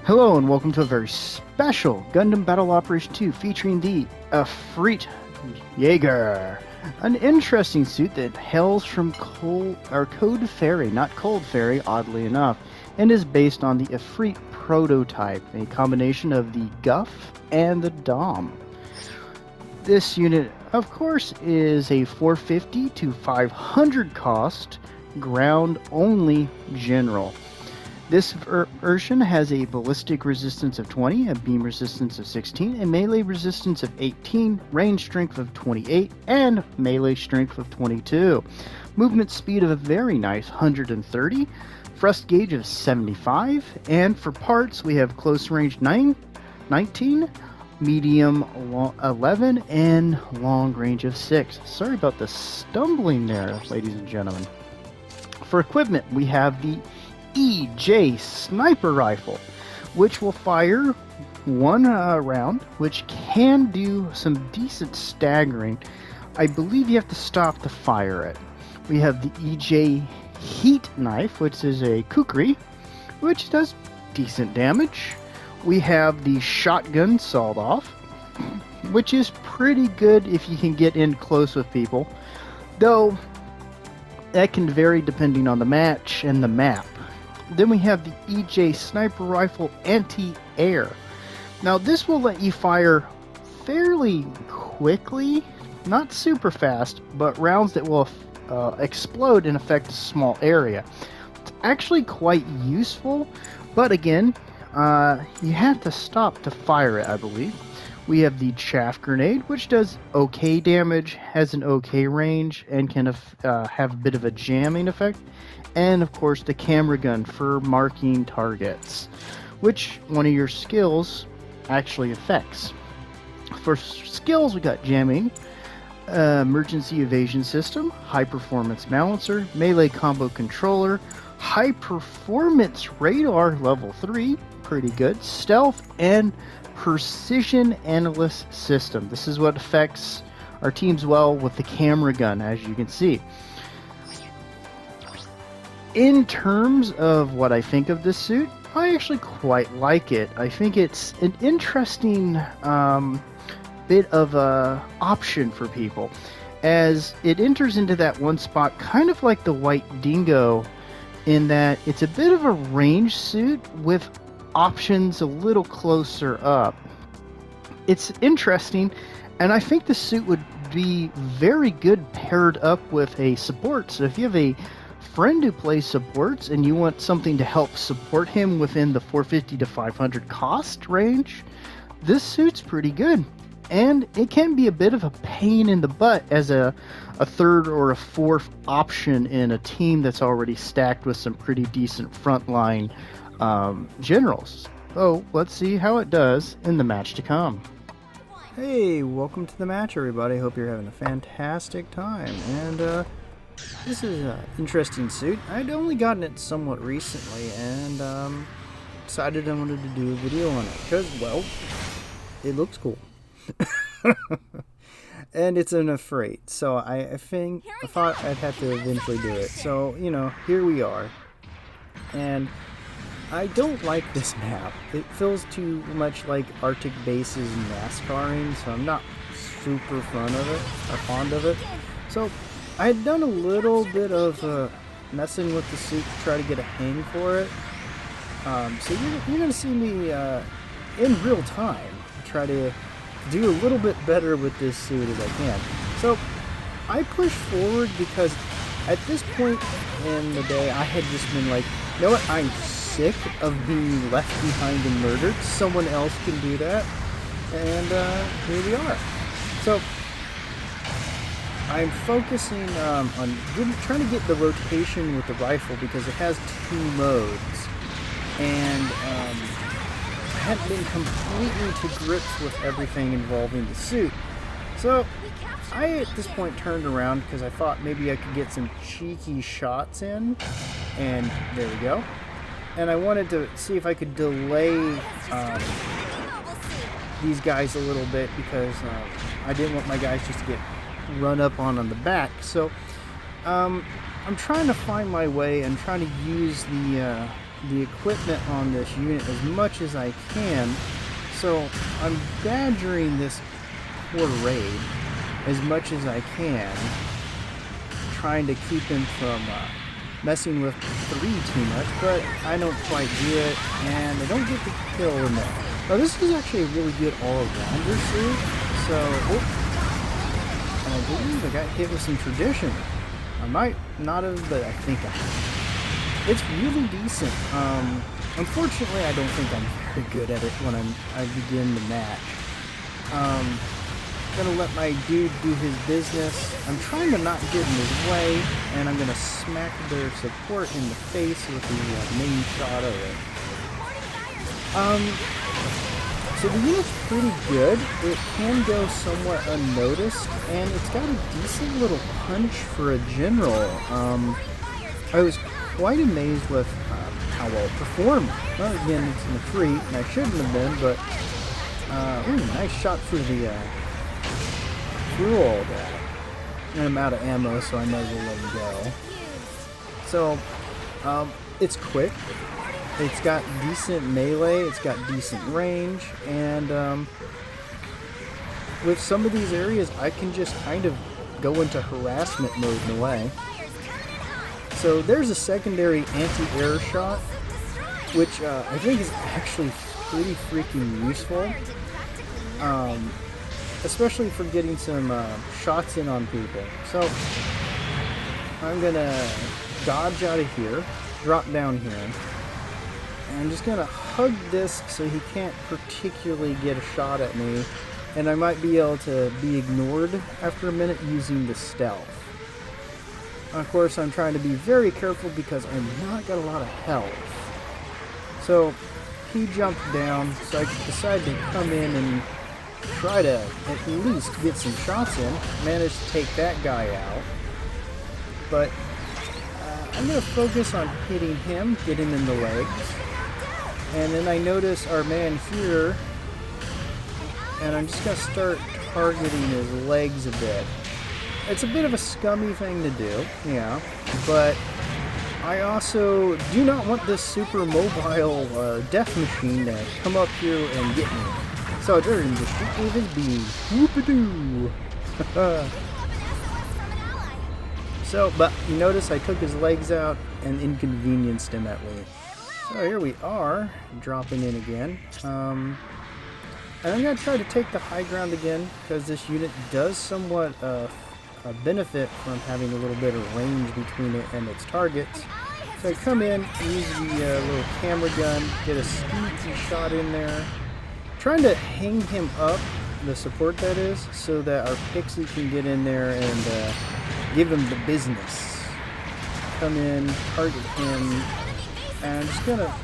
Hello and welcome to a very special Gundam Battle Operation 2 featuring the Efreet Jaeger, an interesting suit that hails from Code Fairy, not Cold Fairy, oddly enough, and is based on the Efreet prototype, a combination of the Guff and the Dom. This unit, of course, is a 450 to 500 cost, ground-only general. This version has a ballistic resistance of 20, a beam resistance of 16, a melee resistance of 18, range strength of 28, and melee strength of 22. Movement speed of a very nice 130, thrust gauge of 75, and for parts we have close range 19, medium 11, and long range of 6. Sorry about the stumbling there, ladies and gentlemen. For equipment, we have the EJ sniper rifle, which will fire one round, which can do some decent staggering. I believe you have to stop to fire it. We have the EJ heat knife, which is a kukri, which does decent damage. We have the shotgun sawed off, which is pretty good if you can get in close with people, though that can vary depending on the match and the map. Then we have the EJ Sniper Rifle Anti-Air. Now this will let you fire fairly quickly, not super fast, but rounds that will explode and affect a small area. It's actually quite useful, but again, you have to stop to fire it, I believe. We have the Chaff Grenade, which does okay damage, has an okay range, and can have a bit of a jamming effect. And of course the camera gun for marking targets, which one of your skills actually affects. For skills, we got jamming, emergency evasion system, high performance balancer, melee combo controller, high performance radar level 3, pretty good, stealth, and precision analyst system. This is what affects our teams well with the camera gun, as you can see. In terms of what I think of this suit, I actually quite like it. I think it's an interesting bit of a option for people, as it enters into that one spot kind of like the White Dingo, in that it's a bit of a range suit with options a little closer up. It's interesting, and I think the suit would be very good paired up with a support. So if you have a friend who plays supports and you want something to help support him within the 450 to 500 cost range, this suit's pretty good. And it can be a bit of a pain in the butt as a third or a fourth option in a team that's already stacked with some pretty decent frontline generals. So let's see how it does in the match to come. Hey, welcome to the match, everybody. Hope you're having a fantastic time. And this is an interesting suit. I'd only gotten it somewhat recently, and decided I wanted to do a video on it because, well, it looks cool. And it's an Efreet, so I thought I'd have to eventually do it. So, you know, here we are. And I don't like this map. It feels too much like Arctic Base's NASCARing, so I'm not super fond of it. So I had done a little bit of messing with the suit to try to get a hang for it. So you're going to see me in real time try to do a little bit better with this suit as I can. So I pushed forward because at this point in the day I had just been like, you know what, I'm sick of being left behind and murdered. Someone else can do that. And here we are. So I'm focusing on trying to get the rotation with the rifle because it has two modes, and I hadn't been completely to grips with everything involving the suit. So I at this point turned around because I thought maybe I could get some cheeky shots in, and there we go. And I wanted to see if I could delay these guys a little bit because I didn't want my guys just to get run up on the back. So I'm trying to find my way and trying to use the equipment on this unit as much as I can. So I'm badgering this poor raid as much as I can, trying to keep him from messing with 3 too much, but I don't quite do it, and I don't get the kill in there. Now this is actually a really good all-rounder suit, so, and I believe I got hit with some tradition. I might not have, but I think I have. It's really decent. Unfortunately, I don't think I'm very good at it when I begin the match. Gonna let my dude do his business. I'm trying to not get in his way, and I'm gonna smack their support in the face with the main shot of it. So the unit's pretty good. It can go somewhat unnoticed, and it's got a decent little punch for a general. I was quite amazed with how well it performed. Well, again, it's in the free, and I shouldn't have been, but ooh, nice shot for the through all that. And I'm out of ammo, so I might as well let him go. So, it's quick. It's got decent melee, it's got decent range, and with some of these areas, I can just kind of go into harassment mode in a way. So there's a secondary anti-air shot, which I think is actually pretty freaking useful. Especially for getting some shots in on people. So I'm gonna dodge out of here, drop down here, and I'm just gonna hug this so he can't particularly get a shot at me, and I might be able to be ignored after a minute using the stealth. Of course, I'm trying to be very careful because I'm not got a lot of health. So he jumped down, so I decided to come in and try to at least get some shots in. Managed to take that guy out. But I'm going to focus on hitting him, get him in the legs. And then I notice our man here, and I'm just going to start targeting his legs a bit. It's a bit of a scummy thing to do, yeah, but I also do not want this super mobile death machine to come up here and get me. So during the street with his beam, whoop-a-doo. So, but you notice I took his legs out and inconvenienced him at least. So here we are, dropping in again. And I'm going to try to take the high ground again, because this unit does somewhat benefit from having a little bit of range between it and its targets. So I come in, use the little camera gun, get a sneaky shot in there. Trying to hang him up, the support that is, so that our pixie can get in there and give him the business. Come in, target him, and I'm just gonna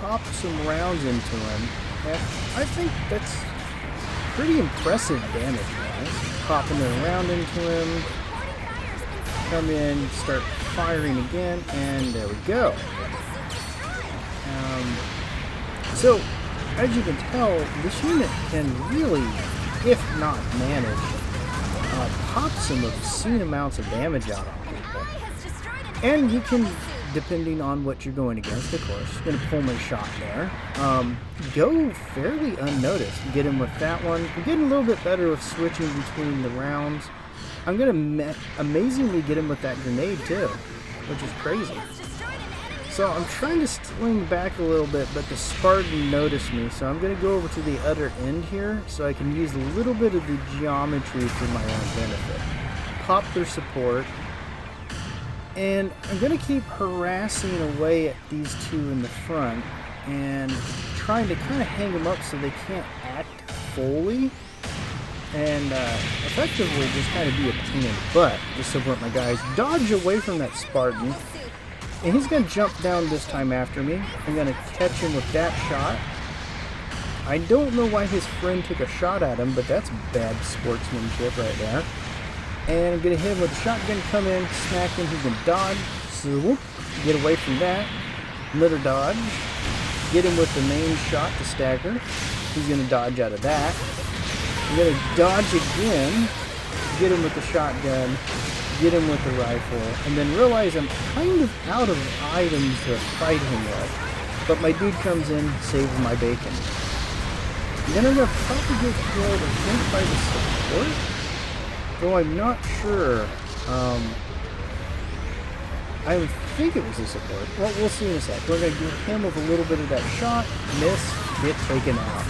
pop some rounds into him. And I think that's pretty impressive damage, guys. Popping a round into him, come in, start firing again, and there we go. So, as you can tell, this unit can really, if not manage, pop some obscene amounts of damage out on people. And you can, depending on what you're going against, of course, going to pull my shot there, go fairly unnoticed. Get him with that one. I'm getting a little bit better with switching between the rounds. I'm going to amazingly get him with that grenade too, which is crazy. So I'm trying to swing back a little bit, but the Spartan noticed me, so I'm going to go over to the other end here so I can use a little bit of the geometry for my own benefit. Pop their support, and I'm going to keep harassing away at these two in the front and trying to kind of hang them up so they can't act fully and effectively just kind of be a pain in the butt. Just support my guys. Dodge away from that Spartan. And he's going to jump down this time after me. I'm going to catch him with that shot. I don't know why his friend took a shot at him, but that's bad sportsmanship right there. And I'm going to hit him with a shotgun, come in, smack him, he's going to dodge. So, whoop, get away from that. Another dodge. Get him with the main shot to stagger. He's going to dodge out of that. I'm going to dodge again. Get him with the shotgun. get him with the rifle, and then realize I'm kind of out of items to fight him with. But my dude comes in, saves my bacon. And then I'm going to probably get killed, I think, by the support? Though I'm not sure. I would think it was the support. Well, we'll see in a sec. We're going to give him with a little bit of that shot, miss, get taken out.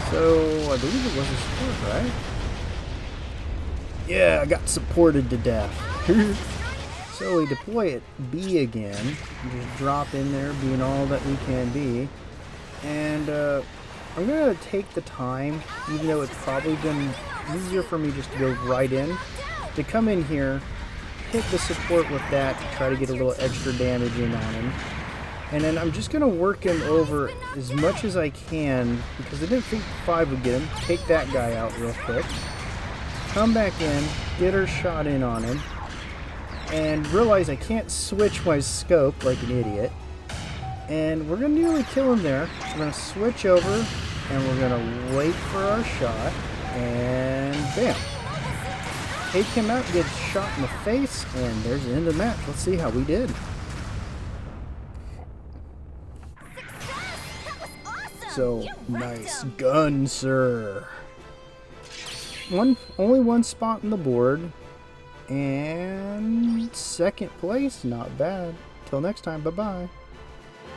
So, I believe it was a support, right? Yeah, I got supported to death. So we deploy at B again. Just drop in there, being all that we can be. And I'm going to take the time, even though it's probably been easier for me just to go right in, to come in here, hit the support with that to try to get a little extra damage in on him. And then I'm just going to work him over as much as I can, because I didn't think 5 would get him. Take that guy out real quick. Come back in, get her shot in on him, and realize I can't switch my scope like an idiot. And we're going to nearly kill him there. We're going to switch over, and we're going to wait for our shot, and bam. Take him out, get shot in the face, and there's the end of the match. Let's see how we did. So, nice gun, sir. Only one spot on the board, and second place, not bad. Till next time, bye-bye.